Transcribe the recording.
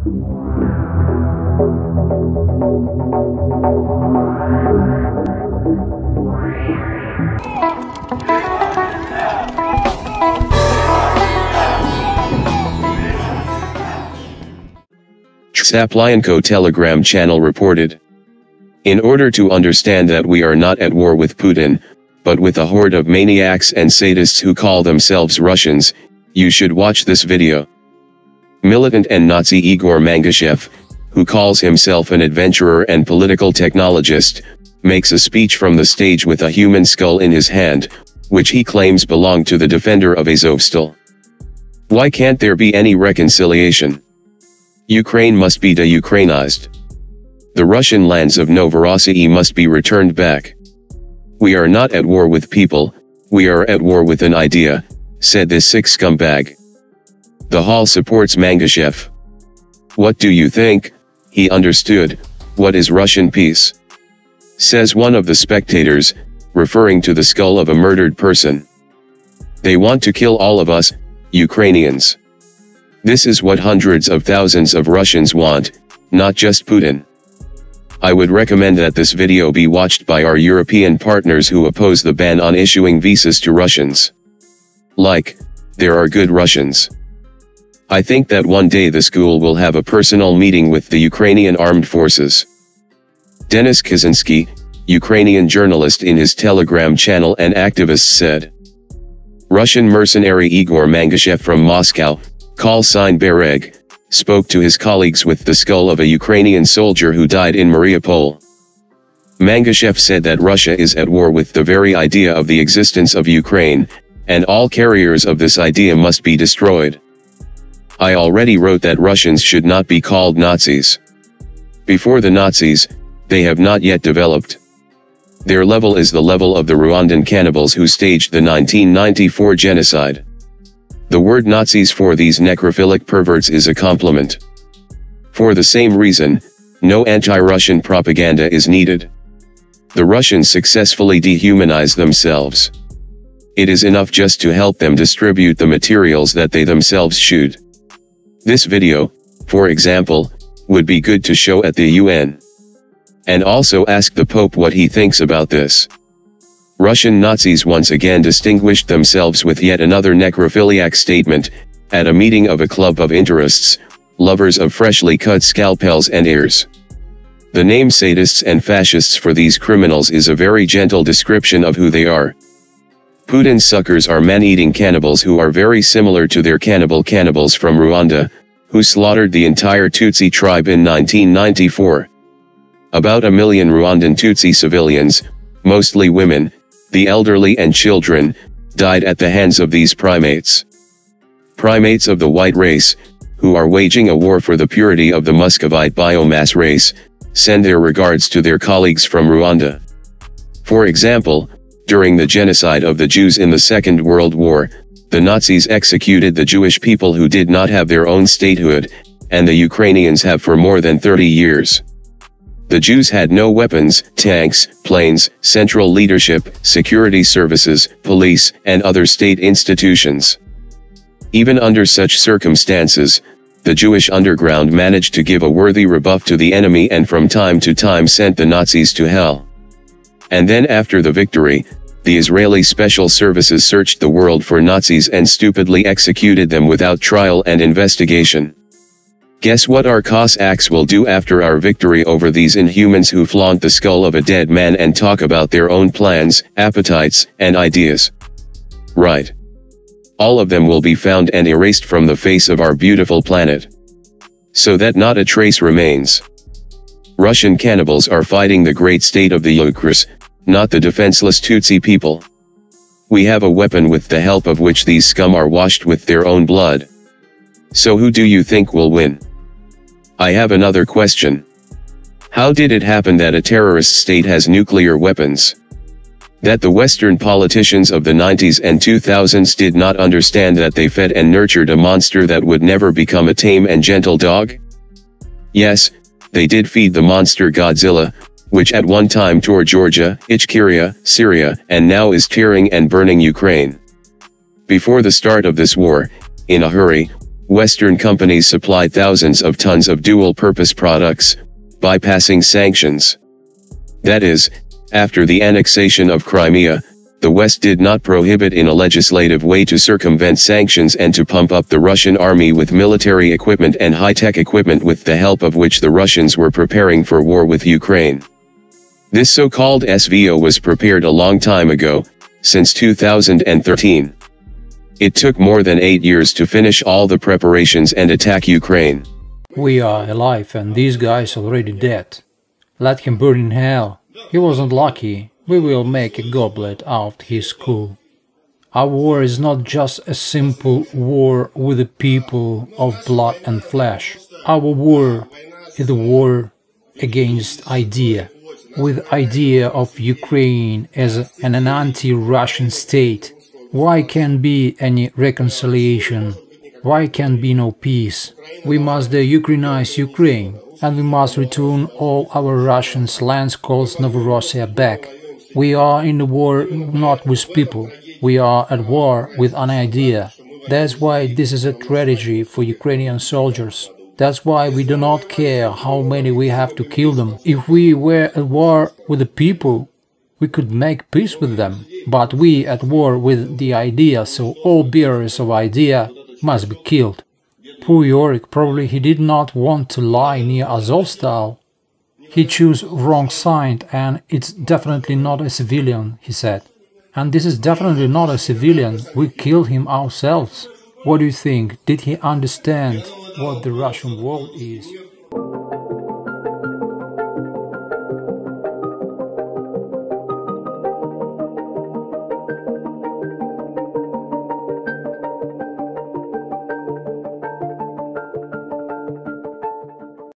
Saplyanko Telegram channel reported. In order to understand that we are not at war with Putin, but with a horde of maniacs and sadists who call themselves Russians, you should watch this video. Militant and Nazi Igor Mangushev, who calls himself an adventurer and political technologist, makes a speech from the stage with a human skull in his hand, which he claims belonged to the defender of Azovstal. Why can't there be any reconciliation? Ukraine must be de-Ukrainized. The Russian lands of Novorossiya must be returned back. We are not at war with people, we are at war with an idea, said this sick scumbag. The hall supports Mangushev. What do you think? He understood. What is Russian peace? Says one of the spectators, referring to the skull of a murdered person. They want to kill all of us, Ukrainians. This is what hundreds of thousands of Russians want, not just Putin. I would recommend that this video be watched by our European partners who oppose the ban on issuing visas to Russians. Like, there are good Russians. I think that one day the school will have a personal meeting with the Ukrainian armed forces. Denis Kaczynski, Ukrainian journalist in his Telegram channel and activist said. Russian mercenary Igor Mangushev from Moscow, call sign Bereg, spoke to his colleagues with the skull of a Ukrainian soldier who died in Mariupol. Mangushev said that Russia is at war with the very idea of the existence of Ukraine, and all carriers of this idea must be destroyed. I already wrote that Russians should not be called Nazis. Before the Nazis, they have not yet developed. Their level is the level of the Rwandan cannibals who staged the 1994 genocide. The word Nazis for these necrophilic perverts is a compliment. For the same reason, no anti-Russian propaganda is needed. The Russians successfully dehumanize themselves. It is enough just to help them distribute the materials that they themselves shoot. This video, for example, would be good to show at the UN. And also ask the Pope what he thinks about this. Russian Nazis once again distinguished themselves with yet another necrophiliac statement, at a meeting of a club of interests, lovers of freshly cut scalpels and ears. The name sadists and fascists for these criminals is a very gentle description of who they are. Putin's suckers are man-eating cannibals who are very similar to their cannibals from Rwanda, who slaughtered the entire Tutsi tribe in 1994. About 1 million Rwandan Tutsi civilians, mostly women, the elderly and children, died at the hands of these primates. Primates of the white race, who are waging a war for the purity of the Muscovite biomass race, send their regards to their colleagues from Rwanda. For example, during the genocide of the Jews in the Second World War, the Nazis executed the Jewish people who did not have their own statehood, and the Ukrainians have for more than 30 years. The Jews had no weapons, tanks, planes, central leadership, security services, police, and other state institutions. Even under such circumstances, the Jewish underground managed to give a worthy rebuff to the enemy and from time to time sent the Nazis to hell. And then after the victory, the Israeli special services searched the world for Nazis and stupidly executed them without trial and investigation. Guess what our Cossacks will do after our victory over these inhumans who flaunt the skull of a dead man and talk about their own plans, appetites, and ideas? Right. All of them will be found and erased from the face of our beautiful planet. So that not a trace remains. Russian cannibals are fighting the great state of the Ukrs, not the defenseless Tutsi people. We have a weapon with the help of which these scum are washed with their own blood. So who do you think will win? I have another question. How did it happen that a terrorist state has nuclear weapons? That the Western politicians of the 90s and 2000s did not understand that they fed and nurtured a monster that would never become a tame and gentle dog? Yes, they did feed the monster Godzilla, which at one time tore Georgia, Ichkeria, Syria, and now is tearing and burning Ukraine. Before the start of this war, in a hurry, Western companies supplied thousands of tons of dual-purpose products, bypassing sanctions. That is, after the annexation of Crimea, the West did not prohibit in a legislative way to circumvent sanctions and to pump up the Russian army with military equipment and high-tech equipment with the help of which the Russians were preparing for war with Ukraine. This so-called SVO was prepared a long time ago, since 2013. It took more than 8 years to finish all the preparations and attack Ukraine. We are alive and this guy is already dead. Let him burn in hell. He wasn't lucky. We will make a goblet out his skull. Our war is not just a simple war with the people of blood and flesh. Our war is a war against idea, with idea of Ukraine as an anti-Russian state. Why can't be any reconciliation? Why can't be no peace? We must de-Ukrainize Ukraine, and we must return all our Russian lands called Novorossiya back. We are in the war not with people, we are at war with an idea. That's why this is a tragedy for Ukrainian soldiers. That's why we do not care how many we have to kill them. If we were at war with the people, we could make peace with them. But we at war with the idea, so all bearers of idea must be killed. Poor Yorick, probably he did not want to lie near Azovstal. He chose wrong side and it's definitely not a civilian, he said. And this is definitely not a civilian, we killed him ourselves. What do you think? Did he understand what the Russian world is?